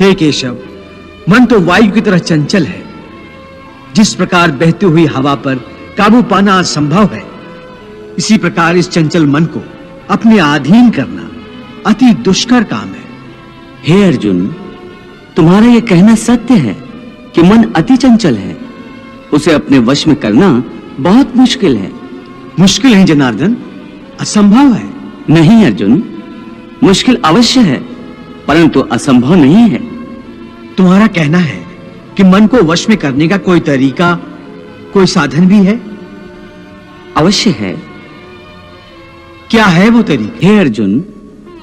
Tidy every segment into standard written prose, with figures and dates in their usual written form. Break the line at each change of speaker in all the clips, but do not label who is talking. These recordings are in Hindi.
हे केशव, मन तो वायु की तरह चंचल है। जिस प्रकार बहती हुई हवा पर काबू पाना असंभव है, इसी प्रकार इस चंचल मन को अपने अधीन करना अति दुष्कर काम है।
हे अर्जुन, तुम्हारा यह कहना सत्य है कि मन अति चंचल है। उसे अपने वश में करना बहुत मुश्किल है।
मुश्किल है जनार्दन, असंभव है।
नहीं अर्जुन, मुश्किल अवश्य है, परंतु असंभव नहीं है।
तुम्हारा कहना है कि मन को वश में करने का कोई तरीका, कोई साधन भी है?
अवश्य है।
क्या है वो तरीका?
हे अर्जुन,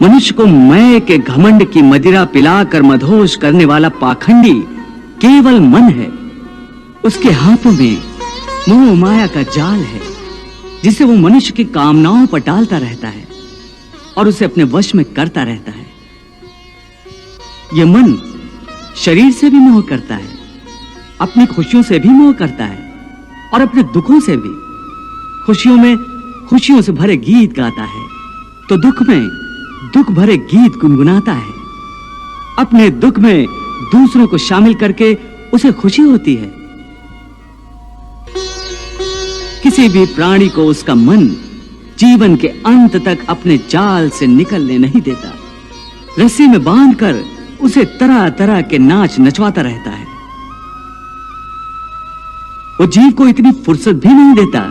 मनुष्य को मैं के घमंड की मदिरा पिलाकर मदहोश करने वाला पाखंडी केवल मन है। उसके हाथों में मोह माया का जाल है, जिसे वो मनुष्य की कामनाओं पर डालता रहता है और उसे अपने वश में करता रहता है। यह मन शरीर से भी मोह करता है, अपनी खुशियों से भी मोह करता है और अपने दुखों से भी। खुशियों में खुशियों से भरे गीत गाता है, तो दुख में दुख भरे गीत गुनगुनाता है। अपने दुख में दूसरों को शामिल करके उसे खुशी होती है। किसी भी प्राणी को उसका मन जीवन के अंत तक अपने जाल से निकलने नहीं देता। रस्सी में बांधकर उसे तरह तरह के नाच नचवाता रहता है। वो जीव को इतनी फुर्सत भी नहीं देता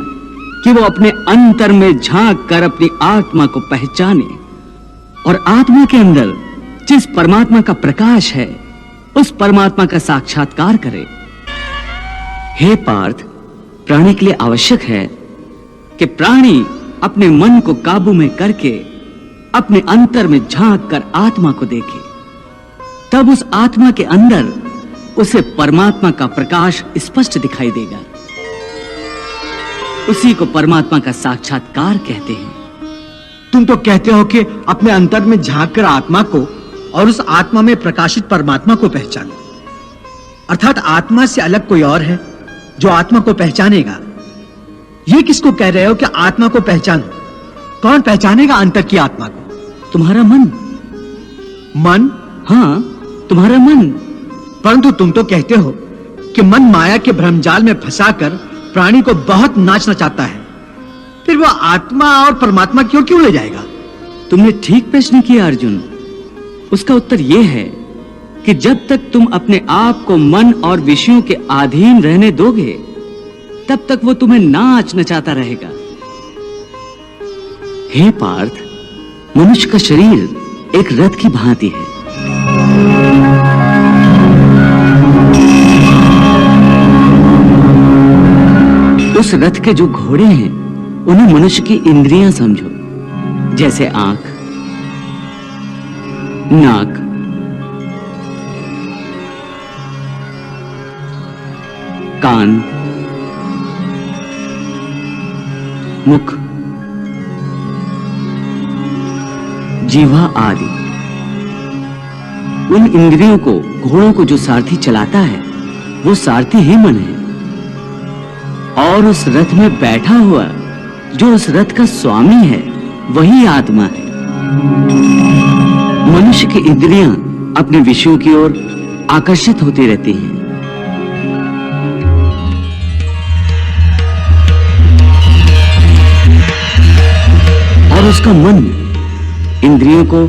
कि वो अपने अंतर में झांक कर अपनी आत्मा को पहचाने और आत्मा के अंदर जिस परमात्मा का प्रकाश है, उस परमात्मा का साक्षात्कार करे। हे पार्थ, प्राणी के लिए आवश्यक है कि प्राणी अपने मन को काबू में करके अपने अंतर में झांक कर आत्मा को देखे। तब उस आत्मा के अंदर उसे परमात्मा का प्रकाश स्पष्ट दिखाई देगा। उसी को परमात्मा का साक्षात्कार कहते हैं।
तुम तो कहते हो कि अपने अंतर में झांक कर आत्मा को और उस आत्मा में प्रकाशित परमात्मा को पहचानो। अर्थात आत्मा से अलग कोई और है जो आत्मा को पहचानेगा। ये किसको कह रहे हो कि आत्मा को पहचानो? कौन पहचानेगा अंतर की आत्मा को?
तुम्हारा मन।
मन?
हाँ, तुम्हारा मन।
परंतु तुम तो कहते हो कि मन माया के भ्रमजाल में फंसाकर प्राणी को बहुत नाच नचाता है। फिर वो आत्मा और परमात्मा क्यों ले जाएगा?
तुमने ठीक प्रश्न किया अर्जुन। उसका उत्तर यह है कि जब तक तुम अपने आप को मन और विषयों के अधीन रहने दोगे, तब तक वो तुम्हें नाच नचाता रहेगा। हे पार्थ, मनुष्य का शरीर एक रथ की भांति है। उस रथ के जो घोड़े हैं, उन्हें मनुष्य की इंद्रियां समझो, जैसे आंख, नाक, कान, मुख, जीवा आदि। उन इंद्रियों को, घोड़ों को जो सारथी चलाता है, वो सारथी ही मन है। और उस रथ में बैठा हुआ जो उस रथ का स्वामी है, वही आत्मा है। मनुष्य की इंद्रियां अपने विषयों की ओर आकर्षित होती रहती हैं। और उसका मन इंद्रियों को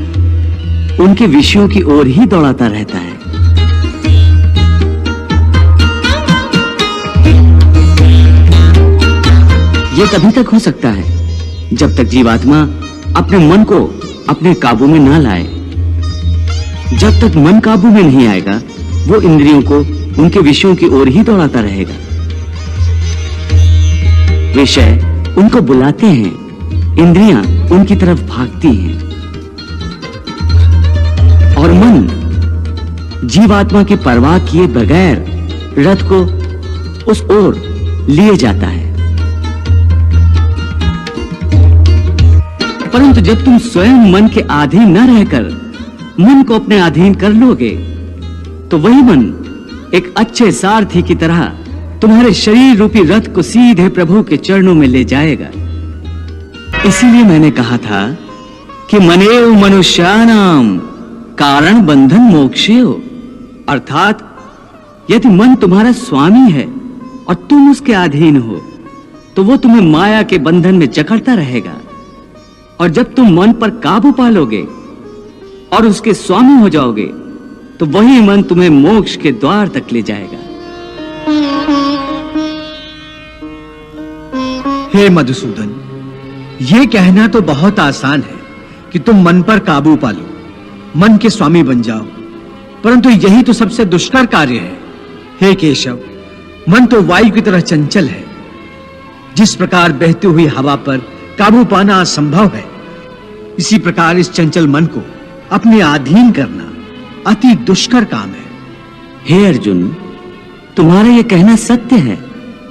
उनके विषयों की ओर ही दौड़ाता रहता है। यह तभी तक हो सकता है जब तक जीवात्मा अपने मन को अपने काबू में ना लाए। जब तक मन काबू में नहीं आएगा, वो इंद्रियों को उनके विषयों की ओर ही दौड़ाता रहेगा। विषय उनको बुलाते हैं, इंद्रियां उनकी तरफ भागती हैं और मन जीवात्मा की परवाह किए बगैर रथ को उस ओर लिए जाता है। परंतु जब तुम स्वयं मन के अधीन न रहकर मन को अपने अधीन कर लोगे, तो वही मन एक अच्छे सारथी की तरह तुम्हारे शरीर रूपी रथ को सीधे प्रभु के चरणों में ले जाएगा। इसीलिए मैंने कहा था कि मनेव मनुष्यानाम कारण बंधन मोक्षेय। अर्थात यदि मन तुम्हारा स्वामी है और तुम उसके अधीन हो, तो वो तुम्हें माया के बंधन में जकड़ता रहेगा। और जब तुम मन पर काबू पा लोगे और उसके स्वामी हो जाओगे, तो वही मन तुम्हें मोक्ष के द्वार तक ले जाएगा।
हे मधुसूदन, ये कहना तो बहुत आसान है कि तुम मन पर काबू पा लो, मन के स्वामी बन जाओ, परंतु यही तो सबसे दुष्कर कार्य है। हे केशव, मन तो वायु की तरह चंचल है। जिस प्रकार बहती हुई हवा पर काबू पाना असंभव है, इसी प्रकार इस चंचल मन को अपने अधीन करना अति दुष्कर काम है।
हे अर्जुन, तुम्हारा यह कहना सत्य है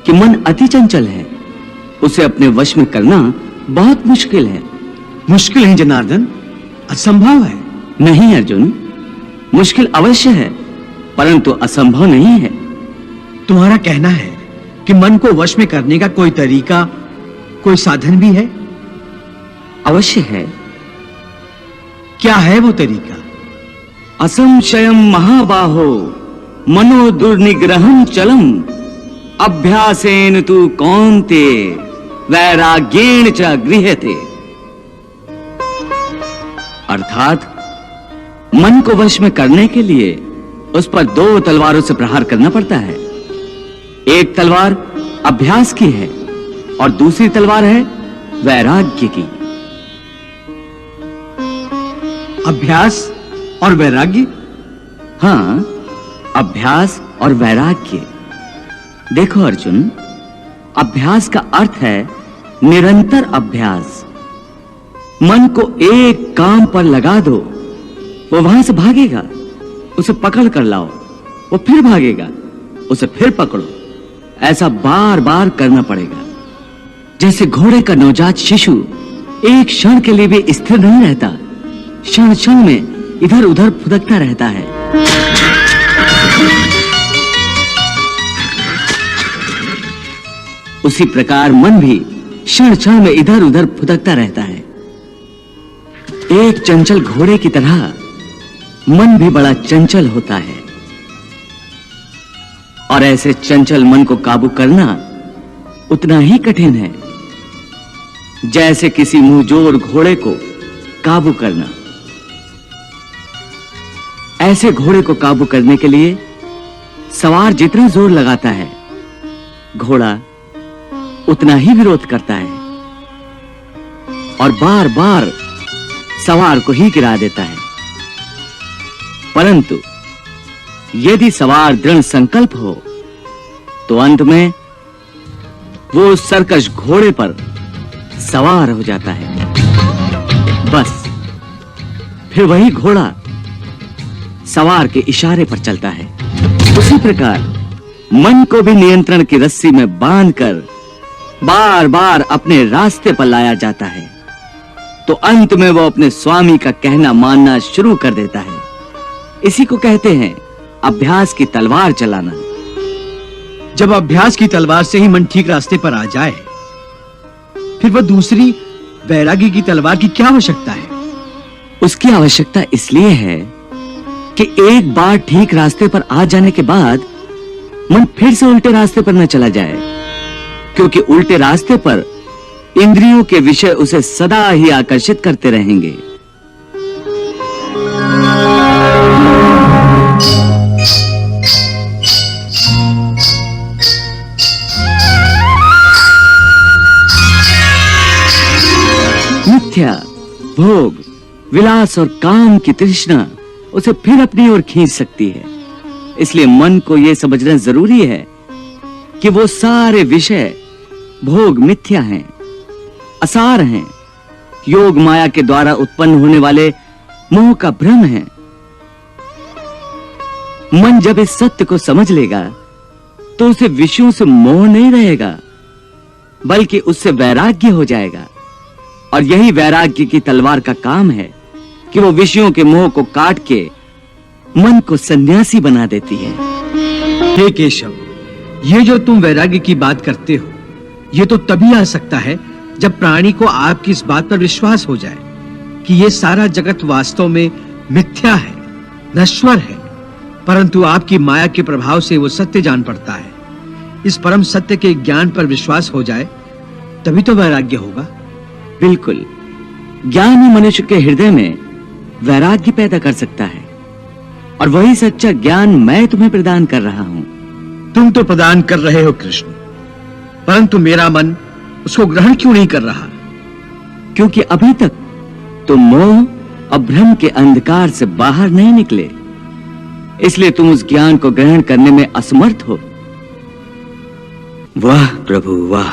कि मन अति चंचल है। उसे अपने वश में करना बहुत मुश्किल है।
मुश्किल है जनार्दन, असंभव है।
नहीं अर्जुन, मुश्किल अवश्य है, परंतु असंभव नहीं है।
तुम्हारा कहना है कि मन को वश में करने का कोई तरीका, कोई साधन भी है?
अवश्य है।
क्या है वो तरीका?
असंशयम महाबाहो मनो दुर्निग्रहं चलम अभ्यासेन तु कौन्ते वैराग्येण च गृह्यते। अर्थात मन को वश में करने के लिए उस पर 2 तलवारों से प्रहार करना पड़ता है। एक तलवार अभ्यास की है और दूसरी तलवार है वैराग्य की।
अभ्यास और वैराग्य?
हां, अभ्यास और वैराग्य। देखो अर्जुन, अभ्यास का अर्थ है निरंतर अभ्यास। मन को एक काम पर लगा दो, वो वहां से भागेगा। उसे पकड़ कर लाओ, वो फिर भागेगा। उसे फिर पकड़ो। ऐसा बार बार करना पड़ेगा। जैसे घोड़े का नवजात शिशु एक क्षण के लिए भी स्थिर नहीं रहता, क्षण क्षण में इधर उधर फुदकता रहता है। उसी प्रकार मन भी क्षण क्षण में इधर उधर फुदकता रहता है। एक चंचल घोड़े की तरह मन भी बड़ा चंचल होता है। और ऐसे चंचल मन को काबू करना उतना ही कठिन है जैसे किसी मुंहजोर घोड़े को काबू करना। ऐसे घोड़े को काबू करने के लिए सवार जितना जोर लगाता है, घोड़ा उतना ही विरोध करता है और बार बार सवार को ही गिरा देता है। परंतु यदि सवार दृढ़ संकल्प हो, तो अंत में वो सरकश घोड़े पर सवार हो जाता है। बस फिर वही घोड़ा सवार के इशारे पर चलता है। उसी प्रकार मन को भी नियंत्रण की रस्सी में बांधकर बार बार अपने रास्ते पर लाया जाता है, तो अंत में वो अपने स्वामी का कहना मानना शुरू कर देता है। इसी को कहते हैं अभ्यास की तलवार चलाना।
जब अभ्यास की तलवार से ही मन ठीक रास्ते पर आ जाए, फिर वह दूसरी वैराग्य की तलवार की क्या आवश्यकता है?
उसकी आवश्यकता इसलिए है कि एक बार ठीक रास्ते पर आ जाने के बाद मन फिर से उल्टे रास्ते पर न चला जाए, क्योंकि उल्टे रास्ते पर इंद्रियों के विषय उसे सदा ही आकर्षित करते रहेंगे। मिथ्या, भोग, विलास और काम की तृष्णा उसे फिर अपनी ओर खींच सकती है। इसलिए मन को यह समझना जरूरी है कि वो सारे विषय भोग मिथ्या हैं, असार हैं, योग माया के द्वारा उत्पन्न होने वाले मोह का भ्रम है। मन जब इस सत्य को समझ लेगा, तो उसे विषयों से मोह नहीं रहेगा, बल्कि उससे वैराग्य हो जाएगा। और यही वैराग्य की तलवार का काम है कि वो विषयों के मोह को काट के मन को सन्यासी बना देती है।
हे केशव, ये जो तुम वैराग्य की बात करते हो, ये तो तभी आ सकता है जब प्राणी को आपकी इस बात पर विश्वास हो जाए कि ये सारा जगत वास्तव में मिथ्या है, नश्वर है, परंतु आपकी माया के प्रभाव से वो सत्य जान पड़ता है। इस परम सत्य के ज्ञान पर विश्वास हो जाए तभी तो वैराग्य होगा।
बिल्कुल, ज्ञान ही मनुष्य के हृदय में वैराग्य पैदा कर सकता है, और वही सच्चा ज्ञान मैं तुम्हें प्रदान कर रहा हूं।
तुम तो प्रदान कर रहे हो कृष्ण, परंतु मेरा मन उसको ग्रहण क्यों नहीं कर रहा?
क्योंकि अभी तक तुम मोह और भ्रम के अंधकार से बाहर नहीं निकले, इसलिए तुम उस ज्ञान को ग्रहण करने में असमर्थ हो।
वाह प्रभु वाह!